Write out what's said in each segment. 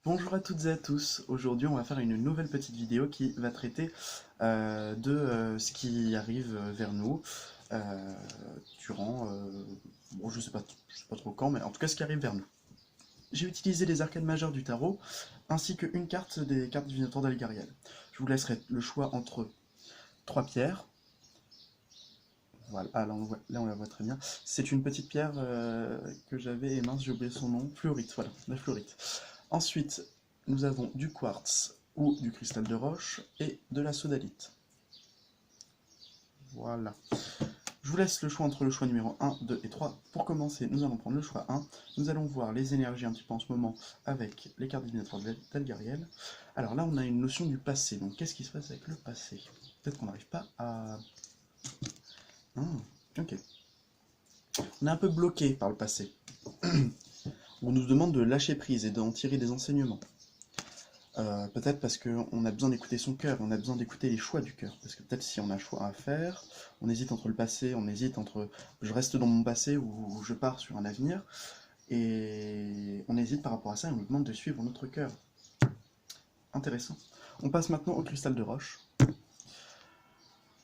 Bonjour à toutes et à tous, aujourd'hui on va faire une nouvelle petite vidéo qui va traiter de ce qui arrive vers nous euh, durant, bon je sais pas trop quand, mais en tout cas ce qui arrive vers nous. J'ai utilisé les arcanes majeures du tarot, ainsi qu'une carte des cartes divinatoires d'Algariel. Je vous laisserai le choix entre trois pierres. Voilà, ah, là on la voit très bien. C'est une petite pierre que j'avais, et mince j'ai oublié son nom, fluorite, voilà, la fluorite. Ensuite, nous avons du quartz ou du cristal de roche et de la sodalite. Voilà. Je vous laisse le choix entre le choix numéro 1, 2 et 3. Pour commencer, nous allons prendre le choix 1. Nous allons voir les énergies un petit peu en ce moment avec les cartes divinatoires d'Algariel. Alors là, on a une notion du passé. Donc, qu'est-ce qui se passe avec le passé? Peut-être qu'on n'arrive pas à... Ok. On est un peu bloqué par le passé. On nous demande de lâcher prise et d'en tirer des enseignements. Peut-être parce qu'on a besoin d'écouter son cœur, on a besoin d'écouter les choix du cœur. Parce que peut-être si on a un choix à faire, on hésite entre le passé, on hésite entre je reste dans mon passé ou je pars sur un avenir, et on hésite par rapport à ça et on nous demande de suivre notre cœur. Intéressant. On passe maintenant au cristal de roche.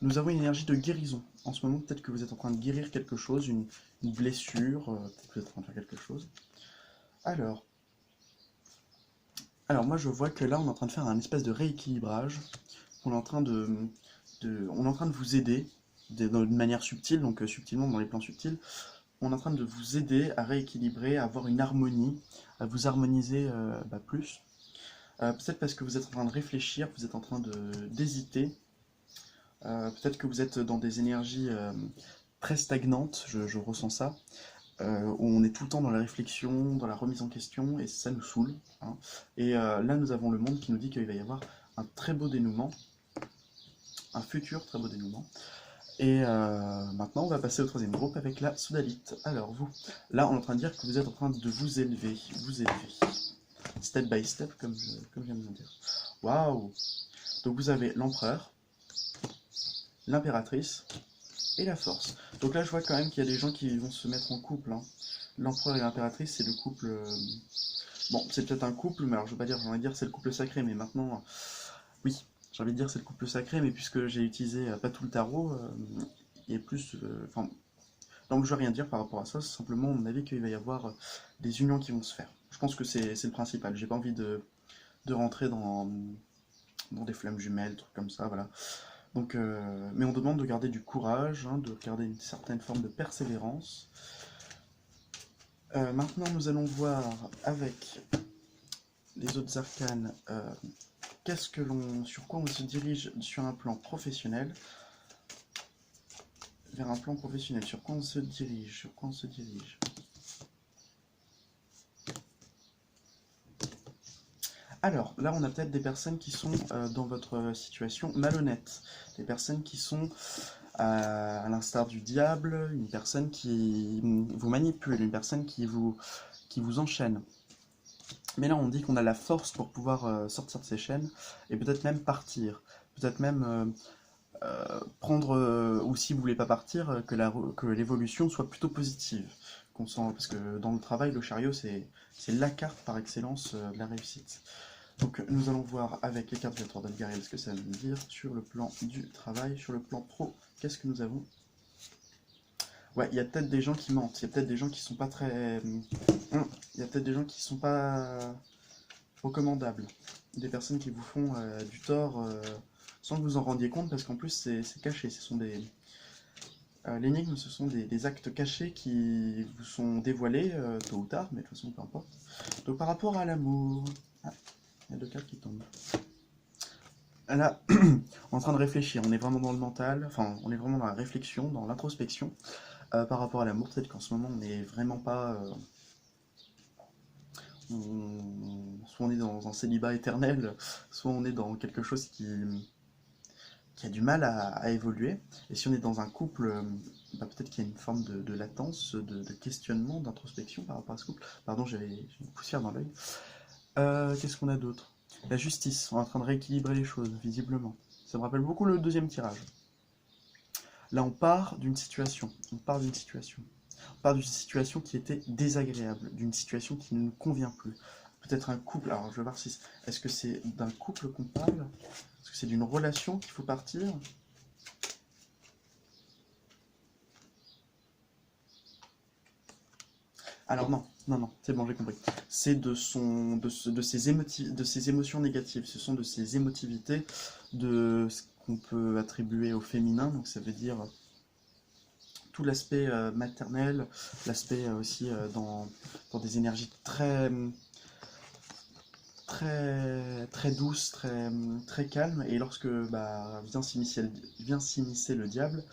Nous avons une énergie de guérison. En ce moment, peut-être que vous êtes en train de guérir quelque chose, une blessure, peut-être que vous êtes en train de faire quelque chose. Alors, alors moi je vois que là on est en train de faire un espèce de rééquilibrage. On est en train on est en train de vous aider d'une manière subtile, donc subtilement dans les plans subtils, on est en train de vous aider à rééquilibrer, à avoir une harmonie, à vous harmoniser plus. Peut-être parce que vous êtes en train de réfléchir, vous êtes en train d'hésiter, peut-être que vous êtes dans des énergies très stagnantes, je ressens ça, où on est tout le temps dans la réflexion, dans la remise en question, et ça nous saoule, hein. Et là nous avons le monde qui nous dit qu'il va y avoir un très beau dénouement, un futur très beau dénouement. Et maintenant, on va passer au troisième groupe avec la sodalite. Alors vous, là, on est en train de dire que vous êtes en train de vous élever, step by step, comme je viens de vous dire. Waouh! Donc vous avez l'empereur, l'impératrice et la force. Donc là, je vois quand même qu'il y a des gens qui vont se mettre en couple, hein. L'empereur et l'impératrice, c'est le couple... Bon, c'est peut-être un couple, mais alors je veux pas dire, j'ai envie de dire c'est le couple sacré, mais maintenant, oui, j'ai envie de dire c'est le couple sacré, mais puisque j'ai utilisé pas tout le tarot, il y a plus... Enfin, donc je ne veux rien dire par rapport à ça, c'est simplement mon avis qu'il va y avoir des unions qui vont se faire. Je pense que c'est le principal. J'ai pas envie de rentrer dans des flammes jumelles, trucs comme ça, voilà. Donc, mais on demande de garder du courage, hein, de garder une certaine forme de persévérance. Maintenant, nous allons voir avec les autres arcanes sur quoi on se dirige sur un plan professionnel. Vers un plan professionnel, sur quoi on se dirige, sur quoi on se dirige. Alors, là, on a peut-être des personnes qui sont dans votre situation malhonnêtes, des personnes qui sont à l'instar du diable, une personne qui vous manipule, une personne qui vous enchaîne. Mais là, on dit qu'on a la force pour pouvoir sortir de ces chaînes et peut-être même partir, peut-être même prendre, ou si vous voulez pas partir, que l'évolution soit plutôt positive. Parce que dans le travail, le chariot, c'est la carte par excellence de la réussite. Donc nous allons voir avec les cartes vibratoires d'Algariel ce que ça veut dire sur le plan du travail, sur le plan pro. Qu'est-ce que nous avons? Ouais, il y a peut-être des gens qui mentent, il y a peut-être des gens qui sont pas très... Il y a peut-être des gens qui sont pas recommandables. Des personnes qui vous font du tort sans que vous en rendiez compte, parce qu'en plus c'est caché. Ce sont des... L'énigme, ce sont des actes cachés qui vous sont dévoilés tôt ou tard, mais de toute façon peu importe. Donc par rapport à l'amour... Ah, il y a deux cartes qui tombent. Là, on est en train de réfléchir, on est vraiment dans le mental, enfin, on est vraiment dans la réflexion, dans l'introspection par rapport à l'amour. Peut-être qu'en ce moment, on n'est vraiment pas. Soit on est dans un célibat éternel, soit on est dans quelque chose qui a du mal à évoluer. Et si on est dans un couple, peut-être qu'il y a une forme de latence, de questionnement, d'introspection par rapport à ce couple. Pardon, j'ai une poussière dans l'œil. Qu'est-ce qu'on a d'autre? La justice, on est en train de rééquilibrer les choses, visiblement. Ça me rappelle beaucoup le deuxième tirage. Là, on part d'une situation. On part d'une situation. On part d'une situation qui était désagréable, d'une situation qui ne nous convient plus. peut-être un couple. Alors, je vais voir si... Est-ce que c'est d'un couple qu'on parle? Est-ce que c'est d'une relation qu'il faut partir? Alors non, non, non, c'est bon, j'ai compris. C'est de ses émotions négatives. Ce sont de ses émotivités, de ce qu'on peut attribuer au féminin. Donc ça veut dire tout l'aspect maternel, l'aspect aussi dans des énergies très douces, très calmes. Et lorsque vient s'immiscer le diable,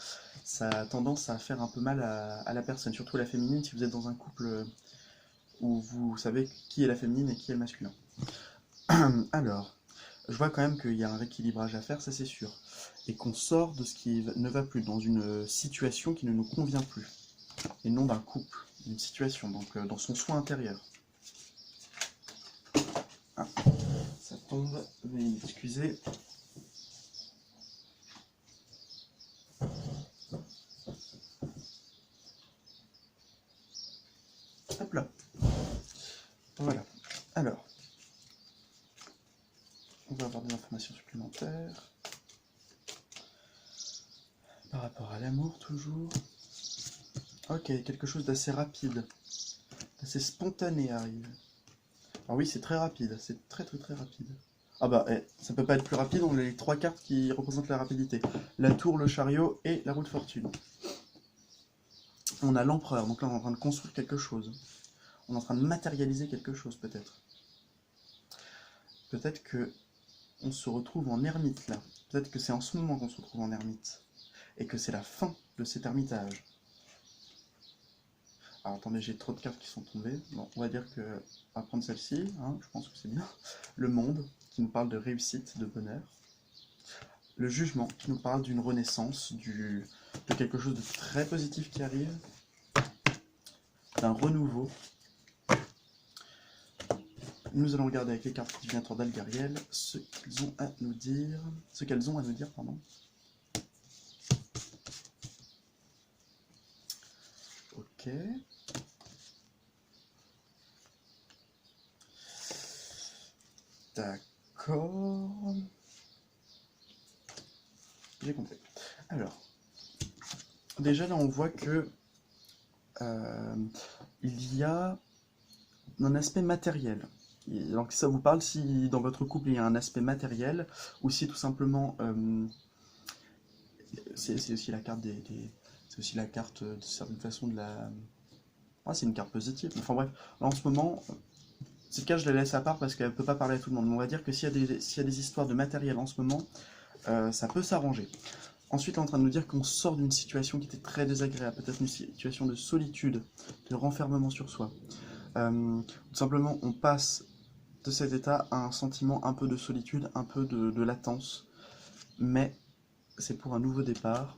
ça a tendance à faire un peu mal à la personne, surtout la féminine, si vous êtes dans un couple où vous savez qui est la féminine et qui est le masculin. Alors, je vois quand même qu'il y a un rééquilibrage à faire, ça c'est sûr. Et qu'on sort de ce qui ne va plus, dans une situation qui ne nous convient plus. Et non d'un couple, d'une situation, donc dans son soi intérieur. Ah, ça tombe, veuillez m'excuser. Hop là. Voilà. Alors, on va avoir des informations supplémentaires. Par rapport à l'amour, toujours. Ok, quelque chose d'assez rapide. D'assez spontané arrive. Alors oui, c'est très rapide. C'est très rapide. Ah bah, ça peut pas être plus rapide, on a les 3 cartes qui représentent la rapidité. La tour, le chariot et la roue de fortune. On a l'empereur, donc là on est en train de construire quelque chose. On est en train de matérialiser quelque chose peut-être. Peut-être que on se retrouve en ermite là. Peut-être que c'est en ce moment qu'on se retrouve en ermite. Et que c'est la fin de cet ermitage. Alors attendez, j'ai trop de cartes qui sont tombées. Bon, on va dire que... On va prendre celle-ci, hein, je pense que c'est bien. Le monde, qui nous parle de réussite, de bonheur. Le jugement, qui nous parle d'une renaissance, de quelque chose de très positif qui arrive. D'un renouveau. Nous allons regarder avec les cartes divinatoires d'Algariel ce qu'elles ont à nous dire. Pardon. Ok. D'accord. J'ai compris. Alors, déjà là on voit que il y a un aspect matériel. Donc ça vous parle si dans votre couple il y a un aspect matériel, ou si tout simplement c'est aussi la carte c'est aussi la carte de certaine façon de la... Ah, c'est une carte positive. Enfin bref, là en ce moment, cette carte je la laisse à part parce qu'elle ne peut pas parler à tout le monde. Mais on va dire que s'il y a des histoires de matériel en ce moment, ça peut s'arranger. Ensuite, on est en train de nous dire qu'on sort d'une situation qui était très désagréable, peut-être une situation de solitude, de renfermement sur soi. Tout simplement, on passe de cet état à un sentiment un peu de solitude, un peu de latence, mais c'est pour un nouveau départ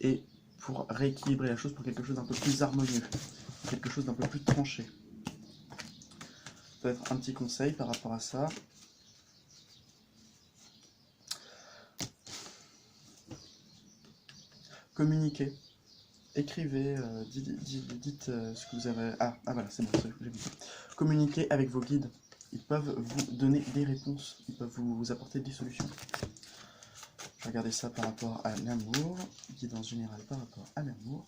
et pour rééquilibrer la chose pour quelque chose d'un peu plus harmonieux, quelque chose d'un peu plus tranché. Peut-être un petit conseil par rapport à ça. Communiquez, écrivez, dites ce que vous avez... Ah voilà, c'est bon, j'ai vu. Communiquez avec vos guides. Ils peuvent vous donner des réponses, ils peuvent vous apporter des solutions. Je vais regarder ça par rapport à l'amour, guide en général par rapport à l'amour.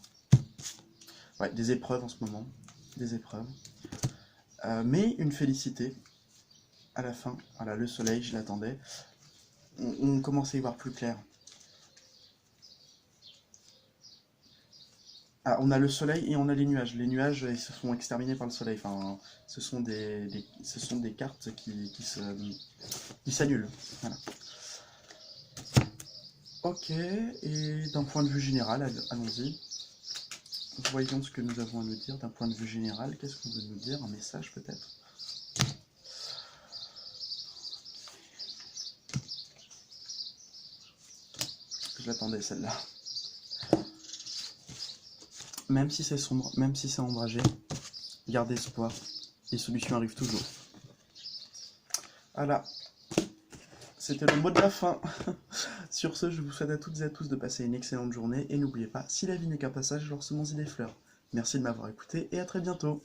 Ouais, des épreuves en ce moment, des épreuves. Mais une félicité à la fin. Voilà, le soleil, je l'attendais. On commence à y voir plus clair. Ah, on a le soleil et on a les nuages. Les nuages, ils se font exterminer par le soleil. Enfin, ce sont des cartes qui s'annulent. Voilà. Ok, et d'un point de vue général, allons-y. Voyons ce que nous avons à nous dire d'un point de vue général. Qu'est-ce qu'on veut nous dire? Un message peut-être? Je l'attendais celle-là. Même si c'est sombre, même si c'est ombragé, gardez espoir. Les solutions arrivent toujours. Voilà. C'était le mot de la fin. Sur ce, je vous souhaite à toutes et à tous de passer une excellente journée. Et n'oubliez pas, si la vie n'est qu'un passage, alors semons-y des fleurs. Merci de m'avoir écouté et à très bientôt.